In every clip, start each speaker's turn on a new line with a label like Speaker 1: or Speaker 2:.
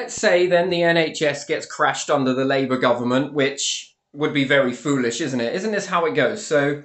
Speaker 1: Let's say then the NHS gets crashed under the Labour government, which would be very foolish, isn't it? Isn't this how it goes? So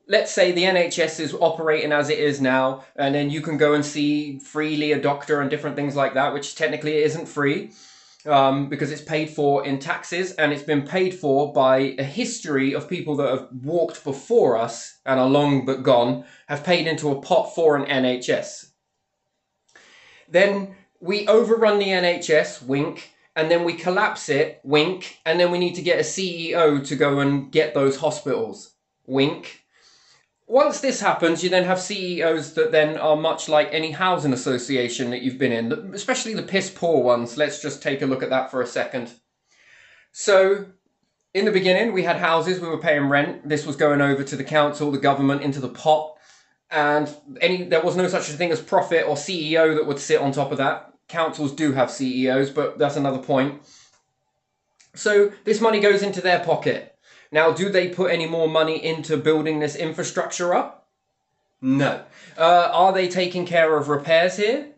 Speaker 1: let's say the NHS is operating as it is now, and then you can go and see freely a doctor and different things like that, which technically isn't free. Because it's paid for in taxes, and it's been paid for by a history of people that have walked before us and are long but gone, have paid into a pot for an NHS. Then we overrun the NHS, wink, and then we collapse it, wink, and then we need to get a CEO to go and get those hospitals, wink. Once this happens, you then have CEOs that then are much like any housing association that you've been in, especially the piss poor ones. Let's just take a look at that for a second. So in the beginning, we had houses, we were paying rent. This was going over to the council, the government, into the pot. And there was no such a thing as profit or CEO that would sit on top of that. Councils do have CEOs, but that's another point. So this money goes into their pocket. Now, do they put any more money into building this infrastructure up? No. Are they taking care of repairs here?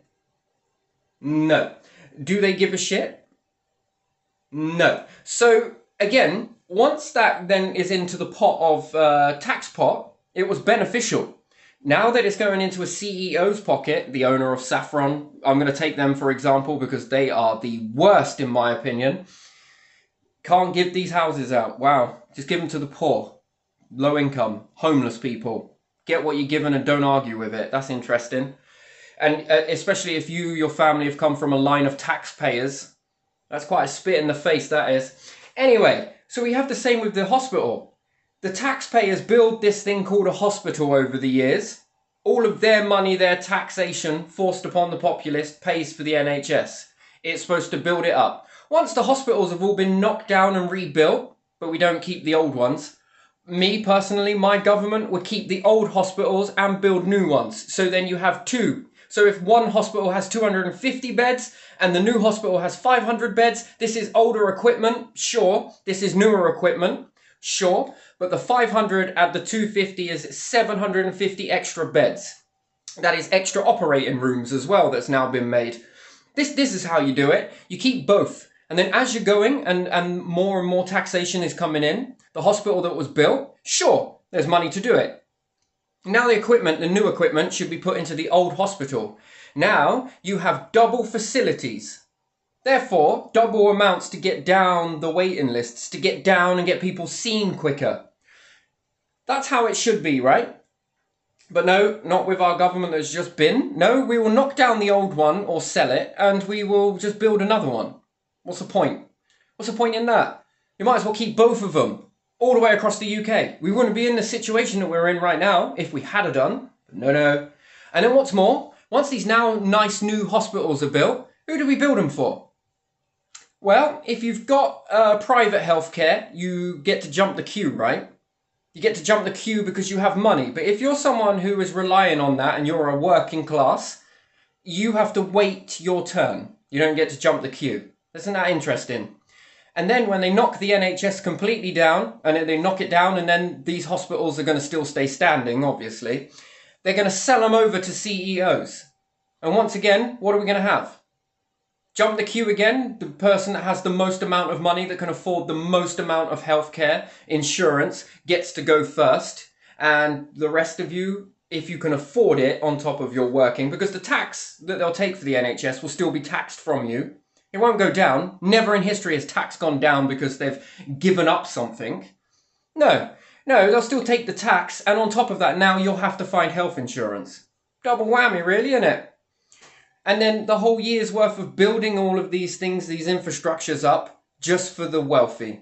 Speaker 1: No. Do they give a shit? No. So, again, once that then is into the pot of tax pot, it was beneficial. Now that it's going into a CEO's pocket, the owner of Saffron, I'm going to take them for example because they are the worst in my opinion. Can't give these houses out. Wow. Just give them to the poor, low income, homeless people. Get what you're given and don't argue with it. That's interesting. And especially if your family have come from a line of taxpayers. That's quite a spit in the face, that is. Anyway, so we have the same with the hospital. The taxpayers build this thing called a hospital over the years. All of their money, their taxation forced upon the populace pays for the NHS. It's supposed to build it up. Once the hospitals have all been knocked down and rebuilt, but we don't keep the old ones. Me, personally, my government would keep the old hospitals and build new ones. So then you have two. So if one hospital has 250 beds and the new hospital has 500 beds, this is older equipment, sure. This is newer equipment, sure. But the 500 and the 250 is 750 extra beds. That is extra operating rooms as well that's now been made. This is how you do it. You keep both. And then as you're going and more taxation is coming in, the hospital that was built, sure, there's money to do it. Now the new equipment should be put into the old hospital. Now you have double facilities. Therefore, double amounts to get down the waiting lists, to get down and get people seen quicker. That's how it should be, right? But no, not with our government that's just been. No, we will knock down the old one or sell it and we will just build another one. What's the point? What's the point in that? You might as well keep both of them all the way across the UK. We wouldn't be in the situation that we're in right now if we had done. But no. And then what's more, once these now nice new hospitals are built, who do we build them for? Well, if you've got private healthcare, you get to jump the queue, right? You get to jump the queue because you have money. But if you're someone who is relying on that and you're a working class, you have to wait your turn. You don't get to jump the queue. Isn't that interesting? And then when they knock the NHS completely down, and they knock it down, and then these hospitals are going to still stay standing, obviously, they're going to sell them over to CEOs. And once again, what are we going to have? Jump the queue again, the person that has the most amount of money, that can afford the most amount of healthcare, insurance, gets to go first. And the rest of you, if you can afford it on top of your working, because the tax that they'll take for the NHS will still be taxed from you. It won't go down. Never in history has tax gone down because they've given up something. No, they'll still take the tax, and on top of that, now you'll have to find health insurance. Double whammy, really, innit? And then the whole year's worth of building all of these things, these infrastructures up, just for the wealthy,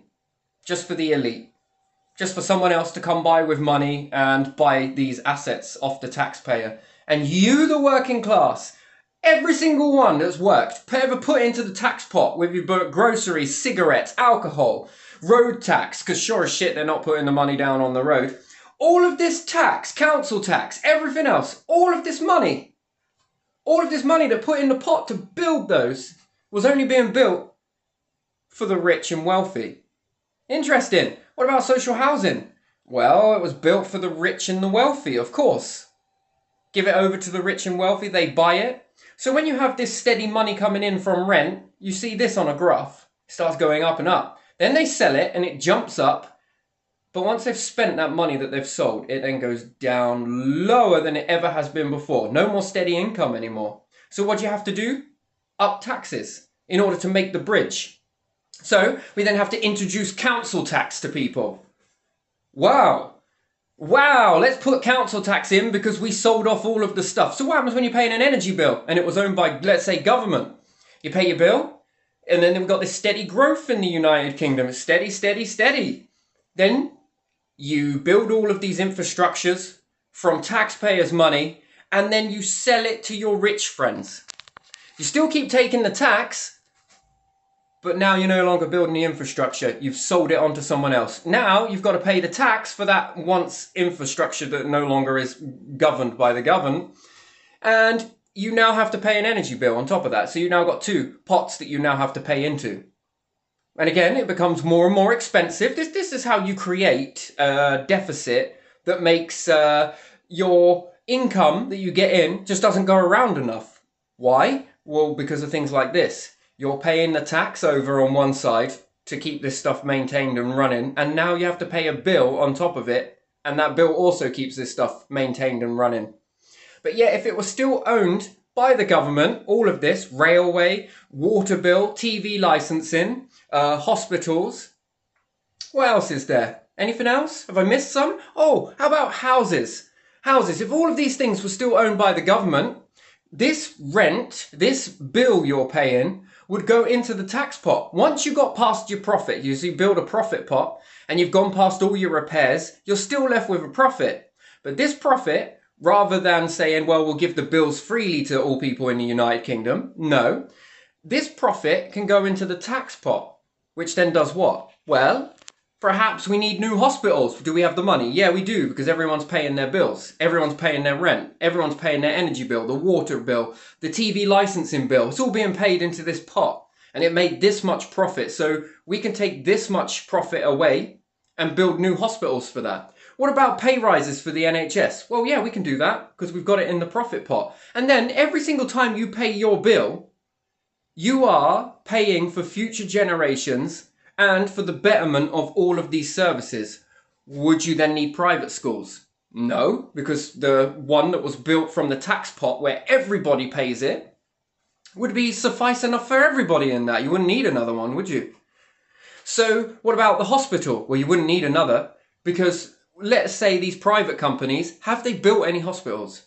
Speaker 1: just for the elite, just for someone else to come by with money and buy these assets off the taxpayer. And you, the working class, every single one that's worked, ever put into the tax pot with your groceries, cigarettes, alcohol, road tax, because sure as shit they're not putting the money down on the road. All of this tax, council tax, everything else, all of this money that put in the pot to build those was only being built for the rich and wealthy. Interesting. What about social housing? Well, it was built for the rich and the wealthy, of course. Give it over to the rich and wealthy, they buy it. So when you have this steady money coming in from rent, you see this on a graph. It starts going up and up. Then they sell it and it jumps up. But once they've spent that money that they've sold, it then goes down lower than it ever has been before. No more steady income anymore. So what do you have to do? Up taxes in order to make the bridge. So we then have to introduce council tax to people. Wow, let's put council tax in because we sold off all of the stuff. So what happens when you're paying an energy bill and it was owned by, let's say, government? You pay your bill and then we've got this steady growth in the United Kingdom. It's steady, steady, steady. Then you build all of these infrastructures from taxpayers' money and then you sell it to your rich friends. You still keep taking the tax, but now you're no longer building the infrastructure. You've sold it on to someone else. Now you've got to pay the tax for that once infrastructure that no longer is governed by the government. And you now have to pay an energy bill on top of that. So you've now got two pots that you now have to pay into. And again, it becomes more and more expensive. This is how you create a deficit that makes your income that you get in just doesn't go around enough. Why? Well, because of things like this. You're paying the tax over on one side to keep this stuff maintained and running, and now you have to pay a bill on top of it, and that bill also keeps this stuff maintained and running. But yet, if it was still owned by the government, all of this, railway, water bill, TV licensing, hospitals, what else is there? Anything else? Have I missed some? Oh, how about houses? Houses, if all of these things were still owned by the government, this rent, this bill you're paying, would go into the tax pot. Once you got past your profit, you build a profit pot, and you've gone past all your repairs, you're still left with a profit. But this profit, rather than saying, well, we'll give the bills freely to all people in the United Kingdom, no. This profit can go into the tax pot, which then does what? Well, perhaps we need new hospitals. Do we have the money? Yeah, we do, because everyone's paying their bills. Everyone's paying their rent. Everyone's paying their energy bill, the water bill, the TV licensing bill. It's all being paid into this pot. And it made this much profit. So we can take this much profit away and build new hospitals for that. What about pay rises for the NHS? Well, yeah, we can do that because we've got it in the profit pot. And then every single time you pay your bill, you are paying for future generations and for the betterment of all of these services. Would you then need private schools? No, because the one that was built from the tax pot where everybody pays it would be suffice enough for everybody in that. You wouldn't need another one, would you? So what about the hospital? Well, you wouldn't need another because let's say these private companies, have they built any hospitals?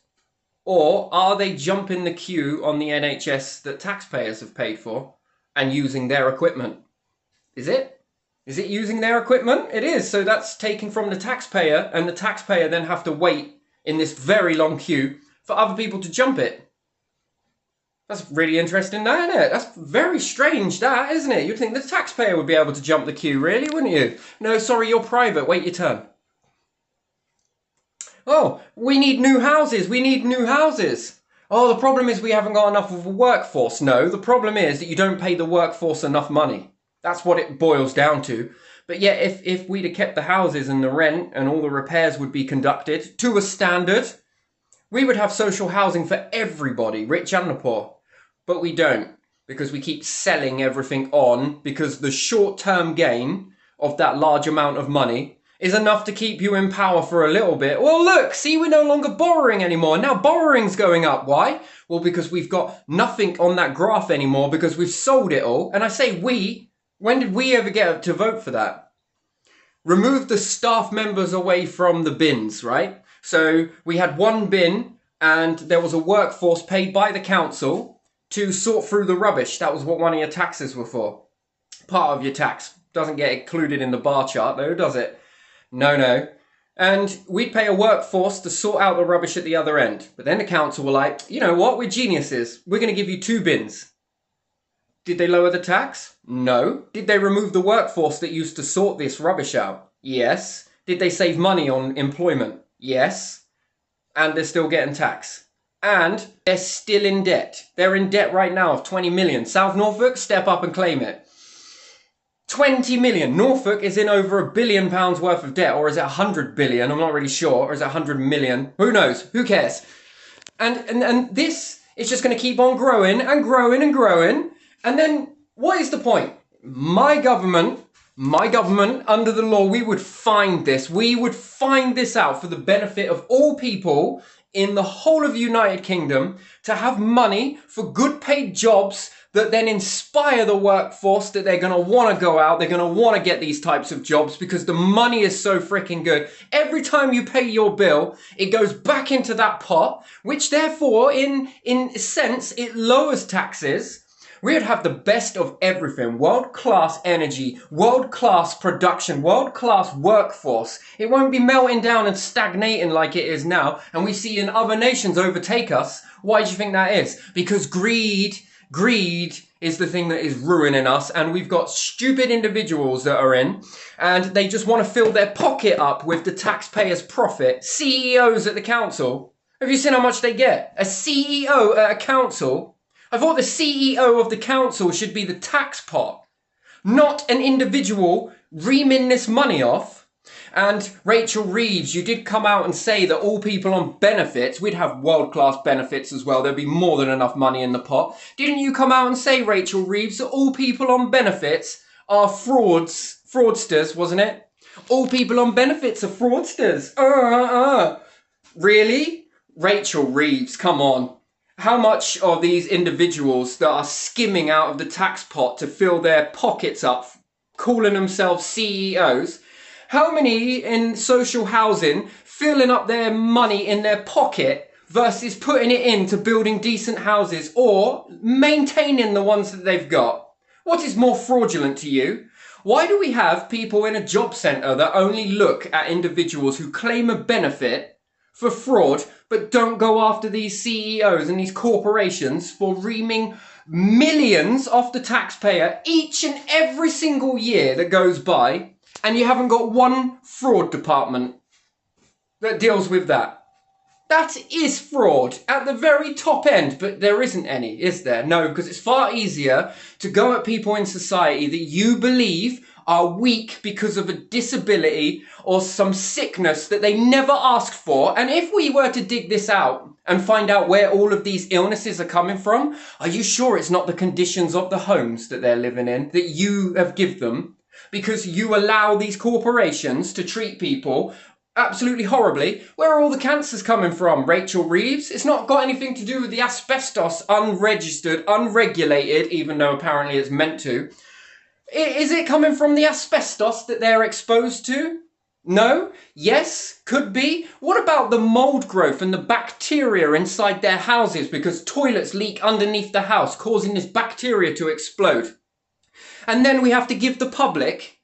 Speaker 1: Or are they jumping the queue on the NHS that taxpayers have paid for and using their equipment? Is it? Is it using their equipment? It is. So that's taken from the taxpayer, and the taxpayer then have to wait in this very long queue for other people to jump it. That's really interesting, that, isn't it? That's very strange, that, isn't it? You'd think the taxpayer would be able to jump the queue, really, wouldn't you? No, sorry, you're private. Wait your turn. Oh, we need new houses. We need new houses. Oh, the problem is we haven't got enough of a workforce. No, the problem is that you don't pay the workforce enough money. That's what it boils down to. But yet, if we'd have kept the houses and the rent and all the repairs would be conducted to a standard, we would have social housing for everybody, rich and the poor. But we don't, because we keep selling everything on, because the short-term gain of that large amount of money is enough to keep you in power for a little bit. Well, look, see, we're no longer borrowing anymore. Now borrowing's going up. Why? Well, because we've got nothing on that graph anymore because we've sold it all. And I say we. When did we ever get to vote for that? Remove the staff members away from the bins, right? So we had one bin and there was a workforce paid by the council to sort through the rubbish. That was what one of your taxes were for. Part of your tax. Doesn't get included in the bar chart though, does it? No. And we'd pay a workforce to sort out the rubbish at the other end. But then the council were like, you know what, we're geniuses. We're going to give you 2 bins. Did they lower the tax? No. Did they remove the workforce that used to sort this rubbish out? Yes. Did they save money on employment? Yes. And they're still getting tax. And they're still in debt. They're in debt right now of 20 million. South Norfolk, step up and claim it. 20 million. Norfolk is in over £1 billion worth of debt. Or is it 100 billion? I'm not really sure. Or is it 100 million? Who knows? Who cares? And this It's just going to keep on growing and growing and growing. And then what is the point? My government, under the law, we would find this. We would find this out for the benefit of all people in the whole of the United Kingdom to have money for good paid jobs that then inspire the workforce that they're going to want to go out. They're going to want to get these types of jobs because the money is so freaking good. Every time you pay your bill, it goes back into that pot, which therefore, in a sense, it lowers taxes. We would have the best of everything. World-class energy, world-class production, world-class workforce. It won't be melting down and stagnating like it is now. And we see in other nations overtake us. Why do you think that is? Because greed is the thing that is ruining us. And we've got stupid individuals that are in. And they just want to fill their pocket up with the taxpayers' profit. CEOs at the council. Have you seen how much they get? A CEO at a council. I thought the CEO of the council should be the tax pot, not an individual reaming this money off. And Rachel Reeves, you did come out and say that all people on benefits, we'd have world-class benefits as well. There'd be more than enough money in the pot. Didn't you come out and say, Rachel Reeves, that all people on benefits are fraudsters, wasn't it? All people on benefits are fraudsters. Really? Rachel Reeves, come on. How much of these individuals that are skimming out of the tax pot to fill their pockets up, calling themselves CEOs, how many in social housing filling up their money in their pocket versus putting it into building decent houses or maintaining the ones that they've got? What is more fraudulent to you? Why do we have people in a job centre that only look at individuals who claim a benefit for fraud, but don't go after these CEOs and these corporations for reaming millions off the taxpayer each and every single year that goes by, and you haven't got one fraud department that deals with that? That is fraud at the very top end, but there isn't any, is there? No, because it's far easier to go at people in society that you believe are weak because of a disability or some sickness that they never asked for. And if we were to dig this out and find out where all of these illnesses are coming from, are you sure it's not the conditions of the homes that they're living in that you have given them? Because you allow these corporations to treat people absolutely horribly. Where are all the cancers coming from, Rachel Reeves? It's not got anything to do with the asbestos, unregistered, unregulated, even though apparently it's meant to. Is it coming from the asbestos that they're exposed to? No? Yes? Could be? What about the mold growth and the bacteria inside their houses because toilets leak underneath the house, causing this bacteria to explode? And then we have to give the public,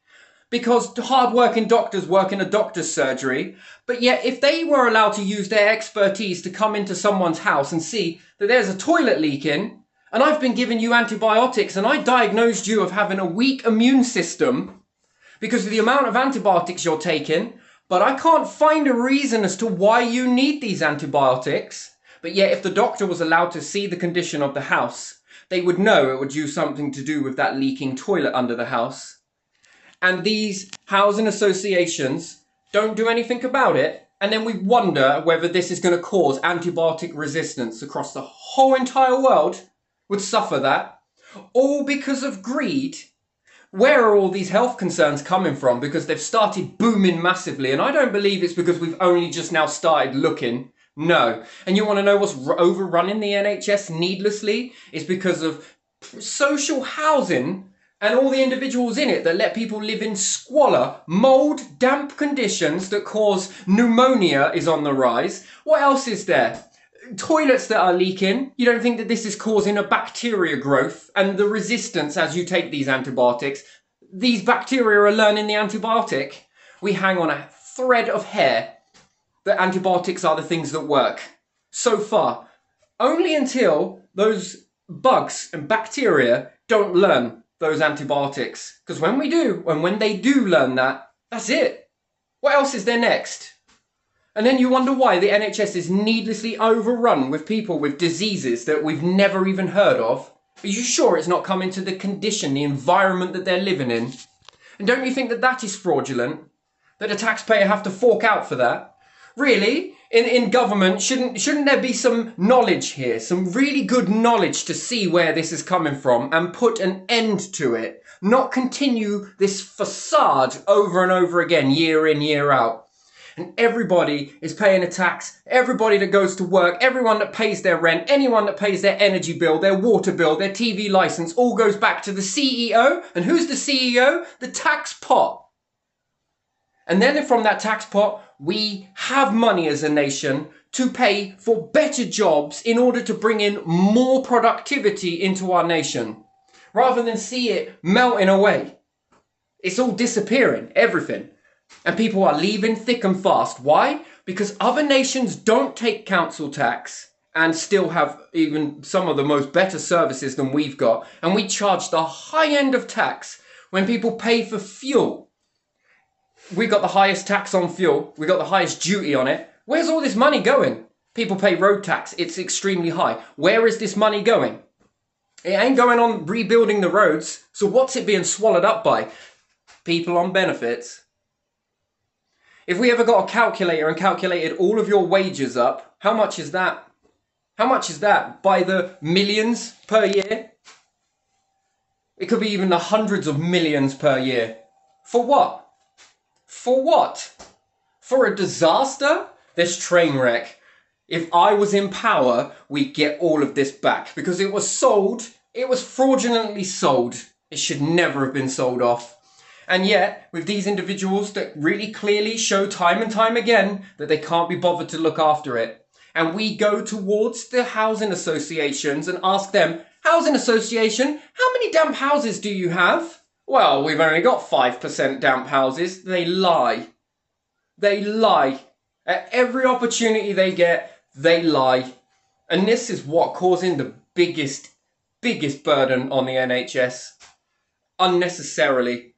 Speaker 1: because hard-working doctors work in a doctor's surgery, but yet if they were allowed to use their expertise to come into someone's house and see that there's a toilet leaking, and I've been giving you antibiotics and I diagnosed you of having a weak immune system because of the amount of antibiotics you're taking, but I can't find a reason as to why you need these antibiotics. But yet if the doctor was allowed to see the condition of the house, they would know it would do something to do with that leaking toilet under the house. And these housing associations don't do anything about it. And then we wonder whether this is going to cause antibiotic resistance across the whole entire world. Would suffer that, all because of greed. Where are all these health concerns coming from? Because they've started booming massively, and I don't believe it's because we've only just now started looking. No. And you want to know what's overrunning the NHS needlessly? It's because of social housing and all the individuals in it that let people live in squalor, mould, damp conditions that cause pneumonia is on the rise. What else is there? Toilets that are leaking. You don't think that this is causing a bacteria growth and the resistance as you take these antibiotics? These bacteria are learning the antibiotic. We hang on a thread of hair that antibiotics are the things that work. So far. Only until those bugs and bacteria don't learn those antibiotics. Because when we do, and when they do learn that, that's it. What else is there next? And then you wonder why the NHS is needlessly overrun with people with diseases that we've never even heard of. Are you sure it's not coming to the condition, the environment that they're living in? And don't you think that that is fraudulent? That the taxpayer have to fork out for that? Really? In government, shouldn't there be some knowledge here, some really good knowledge to see where this is coming from and put an end to it, not continue this facade over and over again, year in, year out. And everybody is paying a tax, everybody that goes to work, everyone that pays their rent, anyone that pays their energy bill, their water bill, their TV license, all goes back to the CEO. And who's the CEO? The tax pot. And then from that tax pot, we have money as a nation to pay for better jobs in order to bring in more productivity into our nation, rather than see it melting away. It's all disappearing, everything. And people are leaving thick and fast. Why? Because other nations don't take council tax and still have even some of the most better services than we've got. And we charge the high end of tax when people pay for fuel. We got the highest tax on fuel. We got the highest duty on it. Where's all this money going? People pay road tax. It's extremely high. Where is this money going? It ain't going on rebuilding the roads. So what's it being swallowed up by? People on benefits. If we ever got a calculator and calculated all of your wages up, how much is that? How much is that? By the millions per year? It could be even the hundreds of millions per year. For what? For what? For a disaster? This train wreck. If I was in power, we'd get all of this back because it was sold. It was fraudulently sold. It should never have been sold off. And yet, with these individuals that really clearly show time and time again that they can't be bothered to look after it. And we go towards the housing associations and ask them, housing association, how many damp houses do you have? Well, we've only got 5% damp houses. They lie. They lie. At every opportunity they get, they lie. And this is what causing the biggest burden on the NHS. Unnecessarily.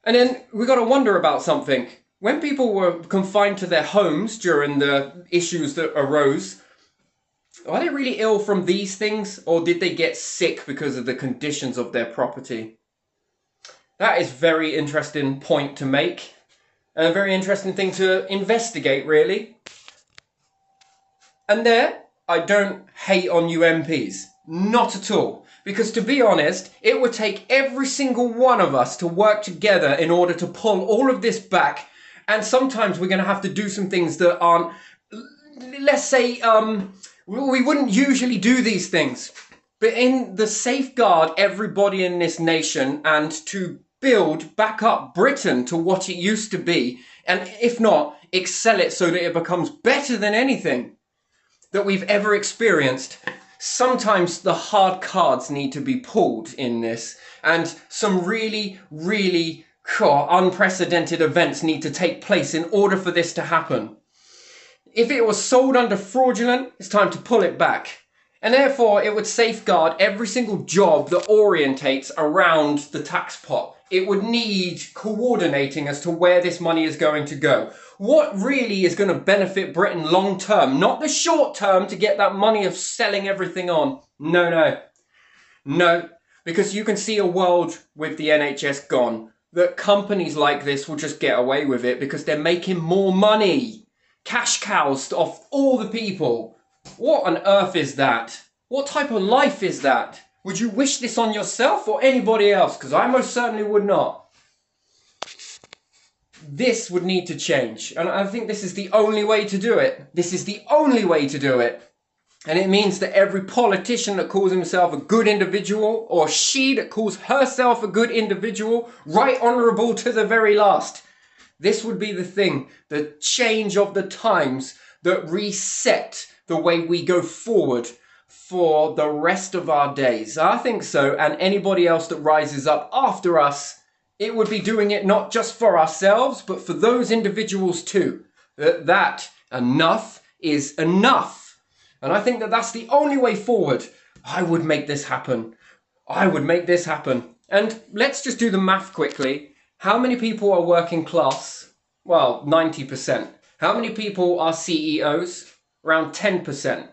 Speaker 1: And then we got to wonder about something. When people were confined to their homes during the issues that arose, are they really ill from these things, or did they get sick because of the conditions of their property? That is a very interesting point to make, and a very interesting thing to investigate, really. And there, I don't hate on you MPs. Not at all. Because to be honest, it would take every single one of us to work together in order to pull all of this back. And sometimes we're going to have to do some things that aren't, let's say, we wouldn't usually do these things. But in the safeguard everybody in this nation and to build back up Britain to what it used to be, and if not, excel it so that it becomes better than anything that we've ever experienced. Sometimes the hard cards need to be pulled in this, and some really, really unprecedented events need to take place in order for this to happen. If it was sold under fraudulent, it's time to pull it back. And therefore, it would safeguard every single job that orientates around the tax pot. It would need coordinating as to where this money is going to go. What really is going to benefit Britain long term, not the short term to get that money of selling everything on. No, because you can see a world with the NHS gone, that companies like this will just get away with it because they're making more money. Cash cows off all the people. What on earth is that? What type of life is that? Would you wish this on yourself or anybody else? Because I most certainly would not. This would need to change. And I think this is the only way to do it. This is the only way to do it. And it means that every politician that calls himself a good individual, or she that calls herself a good individual, right honourable to the very last. This would be the thing, the change of the times that reset the way we go forward for the rest of our days. I think so, and anybody else that rises up after us, it would be doing it not just for ourselves, but for those individuals too. That enough is enough. And I think that that's the only way forward. I would make this happen. I would make this happen. And let's just do the math quickly. How many people are working class? Well, 90%. How many people are CEOs? Around 10%.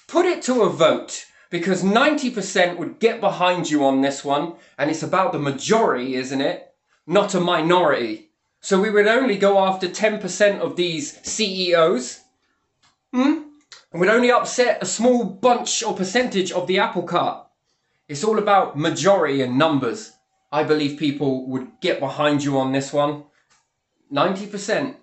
Speaker 1: Put it to a vote, because 90% would get behind you on this one, and it's about the majority, isn't it? Not a minority. So we would only go after 10% of these CEOs. And we'd only upset a small bunch or percentage of the apple cart. It's all about majority and numbers. I believe people would get behind you on this one. 90%.